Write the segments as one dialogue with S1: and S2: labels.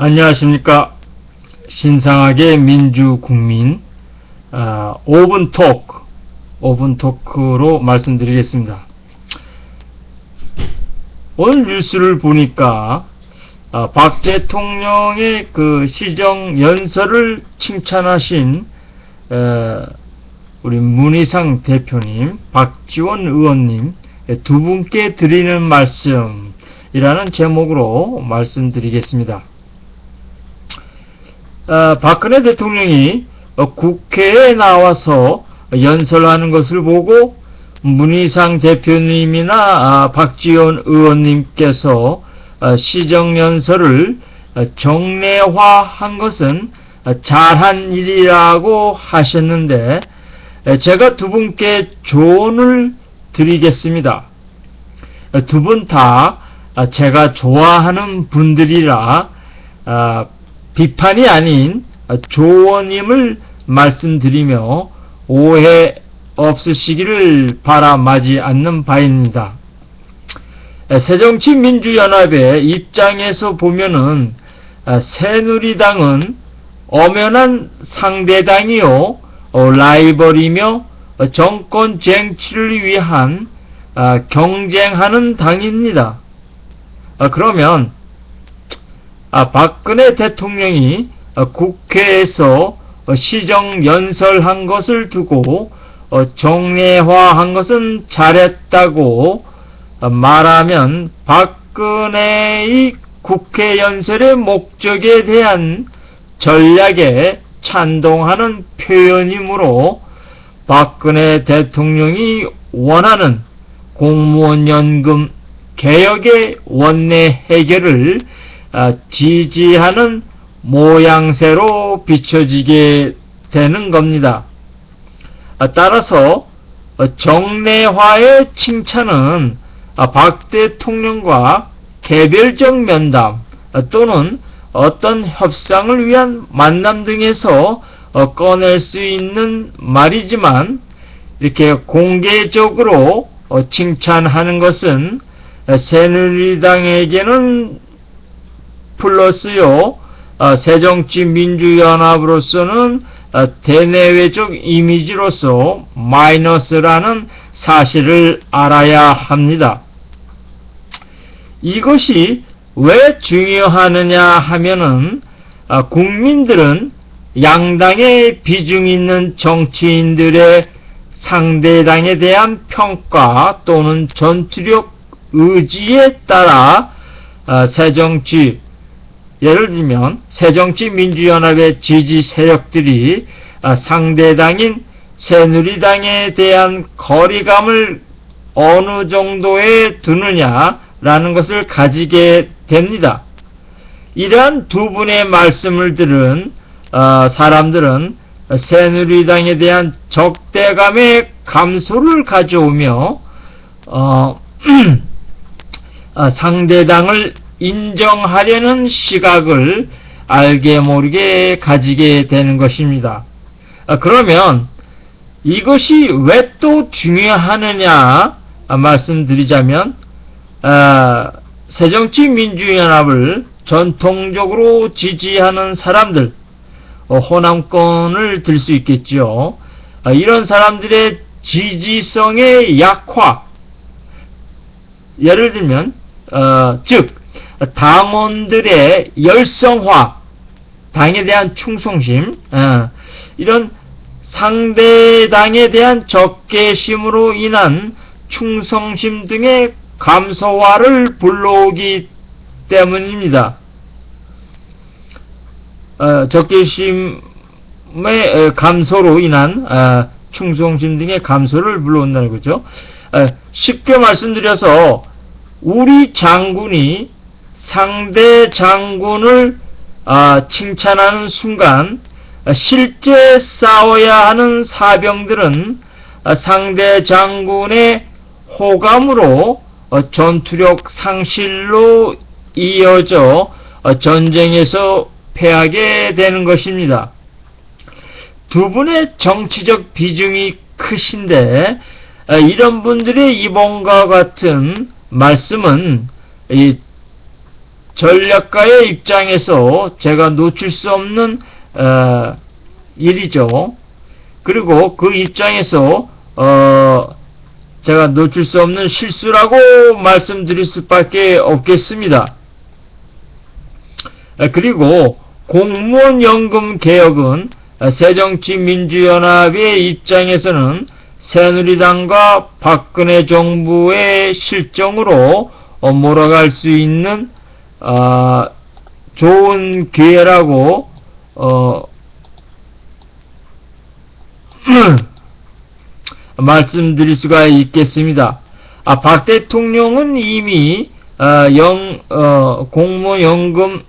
S1: 안녕하십니까. 신상하게 민주국민 5분 토크로 말씀드리겠습니다. 오늘 뉴스를 보니까 박 대통령의 그 시정연설을 칭찬하신 우리 문희상 대표님, 박지원 의원님 두 분께 드리는 말씀이라는 제목으로 말씀드리겠습니다. 박근혜 대통령이 국회에 나와서 연설하는 것을 보고 문희상 대표님이나 박지원 의원님께서 시정연설을 정례화한 것은 잘한 일이라고 하셨는데, 제가 두 분께 조언을 드리겠습니다. 두 분 다 제가 좋아하는 분들이라 비판이 아닌 조언임을 말씀드리며 오해 없으시기를 바라마지 않는 바입니다. 새정치민주연합의 입장에서 보면은 새누리당은 엄연한 상대당이요 라이벌이며 정권 쟁취를 위한 경쟁하는 당입니다. 그러면 박근혜 대통령이 국회에서 시정연설한 것을 두고 정례화한 것은 잘했다고 말하면 박근혜의 국회 연설의 목적에 대한 전략에 찬동하는 표현이므로 박근혜 대통령이 원하는 공무원 연금 개혁의 원내 해결을 지지하는 모양새로 비춰지게 되는 겁니다. 따라서 정례화의 칭찬은 박 대통령과 개별적 면담 또는 어떤 협상을 위한 만남 등에서 꺼낼 수 있는 말이지만, 이렇게 공개적으로 칭찬하는 것은 새누리당에게는 플러스요, 새정치민주연합으로서는 대내외적 이미지로서 마이너스라는 사실을 알아야 합니다. 이것이 왜 중요하느냐 하면은 국민들은 양당의 비중 있는 정치인들의 상대당에 대한 평가 또는 전투력 의지에 따라 예를 들면 새정치민주연합의 지지 세력들이 상대당인 새누리당에 대한 거리감을 어느 정도에 두느냐라는 것을 가지게 됩니다. 이러한 두 분의 말씀을 들은 사람들은 새누리당에 대한 적대감의 감소를 가져오며 상대당을 인정하려는 시각을 알게 모르게 가지게 되는 것입니다. 그러면 이것이 왜 또 중요하느냐 말씀드리자면, 새정치민주연합을 전통적으로 지지하는 사람들, 호남권을 들 수 있겠죠. 이런 사람들의 지지성의 약화, 예를 들면 즉 당원들의 열성화, 당에 대한 충성심, 이런 상대당에 대한 적개심으로 인한 충성심 등의 감소화를 불러오기 때문입니다. 적개심의 감소로 인한 충성심 등의 감소를 불러온다는 거죠. 쉽게 말씀드려서 우리 장군이 상대 장군을 칭찬하는 순간 실제 싸워야 하는 사병들은 상대 장군의 호감으로 전투력 상실로 이어져 전쟁에서 패하게 되는 것입니다. 두 분의 정치적 비중이 크신데 이런 분들의 이번과 같은 말씀은 전략가의 입장에서 제가 놓칠 수 없는 일이죠. 그리고 그 입장에서 제가 놓칠 수 없는 실수라고 말씀드릴 수밖에 없겠습니다. 그리고 공무원연금 개혁은 새정치민주연합의 입장에서는 새누리당과 박근혜 정부의 실정으로 몰아갈 수 있는 좋은 기회라고 말씀드릴 수가 있겠습니다. 박 대통령은 이미 공무원연금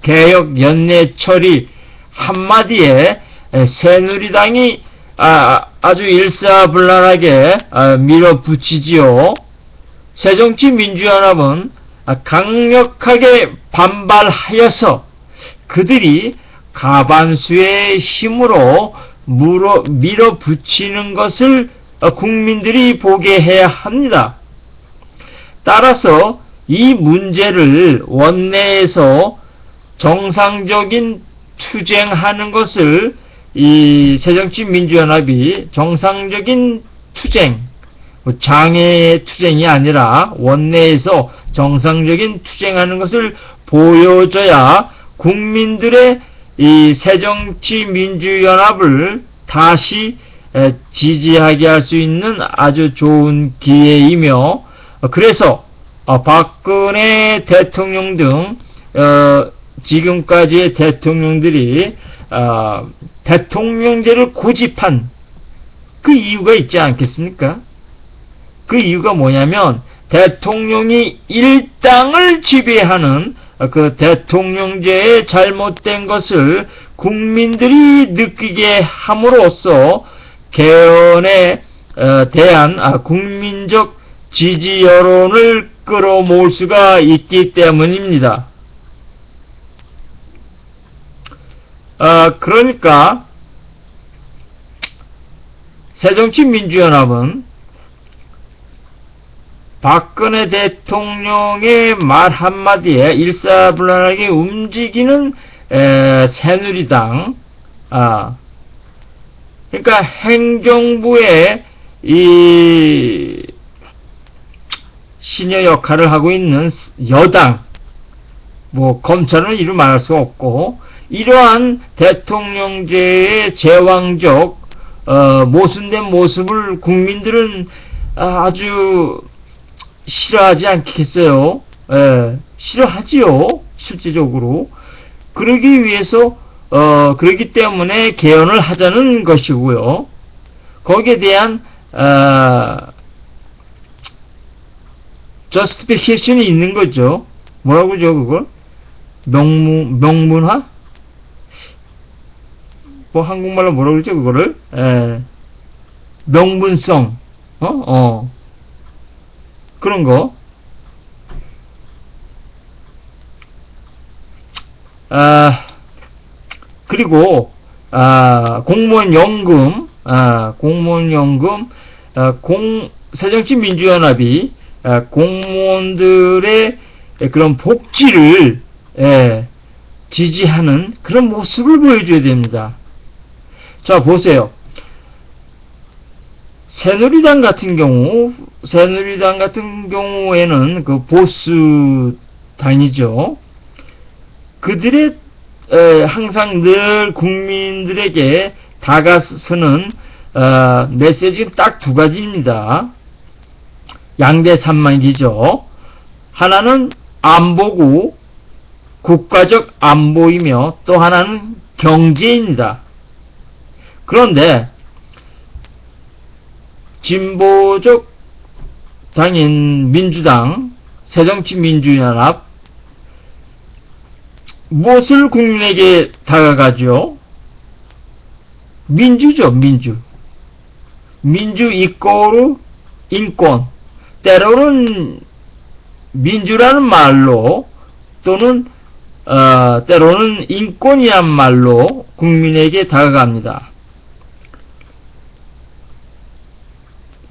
S1: 개혁 연내 처리 한마디에 새누리당이 아주 일사불란하게 밀어붙이지요. 새정치민주연합은 강력하게 반발하여서 그들이 가반수의 힘으로 밀어붙이는 것을 국민들이 보게 해야 합니다. 따라서 이 문제를 원내에서 정상적인 투쟁하는 것을 이 새정치민주연합이 정상적인 투쟁, 장애의 투쟁이 아니라 원내에서 정상적인 투쟁하는 것을 보여줘야 국민들의 이 새정치민주연합을 다시 지지하게 할 수 있는 아주 좋은 기회이며, 그래서 박근혜 대통령 등 지금까지의 대통령들이 대통령제를 고집한 그 이유가 있지 않겠습니까? 그 이유가 뭐냐면 대통령이 일당을 지배하는 그 대통령제의 잘못된 것을 국민들이 느끼게 함으로써 개헌에 대한 국민적 지지 여론을 끌어모을 수가 있기 때문입니다. 그러니까 새정치민주연합은 박근혜 대통령의 말 한마디에 일사불란하게 움직이는 새누리당, 그러니까 행정부의 이 신여 역할을 하고 있는 여당, 검찰은 이루 말할 수 없고, 이러한 대통령제의 제왕적 모순된 모습을 국민들은 아주 싫어하지 않겠어요? 싫어하지요, 실질적으로. 그러기 위해서 그러기 때문에 개헌을 하자는 것이고요. 거기에 대한 justification이 있는 거죠. 뭐라고 그러죠, 그걸? 명문화? 한국말로 뭐라고 그러죠, 그거를? 명분성, 그런 거. 그리고, 공무원연금, 새정치민주연합이, 공무원들의 그런 복지를, 지지하는 그런 모습을 보여줘야 됩니다. 자, 보세요. 새누리당 같은 경우에는 그 보수 당이죠. 그들의 항상 늘 국민들에게 다가서는 메시지는 딱 두 가지입니다. 양대산맥이죠. 하나는 안보고 국가적 안보이며 또 하나는 경제입니다. 그런데 진보적 당인 민주당, 새정치민주연합, 무엇을 국민에게 다가가죠? 민주죠, 민주. 민주 이꼬르 인권. 때로는 민주라는 말로 또는 때로는 인권이란 말로 국민에게 다가갑니다.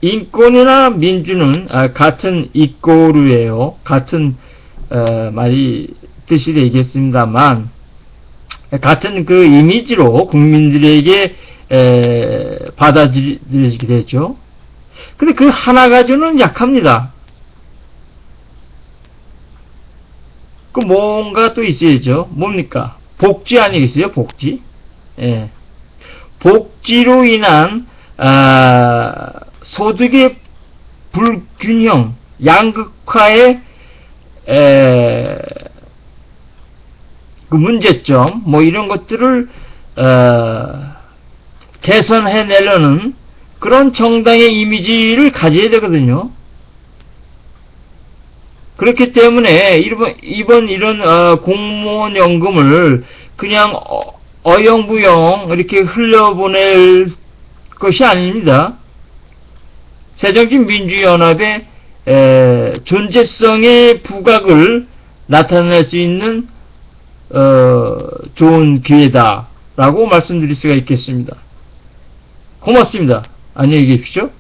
S1: 인권이나 민주는 같은 이꼬르예요. 같은 말이 뜻이 되겠습니다만 같은 그 이미지로 국민들에게 받아들여지게 되죠. 근데 그 하나 가지고는 약합니다. 그 뭔가 또 있어야죠. 뭡니까? 복지 아니겠어요? 복지. 예. 복지로 인한 소득의 불균형, 양극화의 그 문제점, 뭐 이런 것들을 개선해내려는 그런 정당의 이미지를 가져야 되거든요. 그렇기 때문에 이번 이런 공무원 연금을 그냥 어영부영 이렇게 흘려보낼 것이 아닙니다. 새정치민주연합의 존재성의 부각을 나타낼 수 있는 좋은 기회다라고 말씀드릴 수가 있겠습니다. 고맙습니다. 안녕히 계십시오.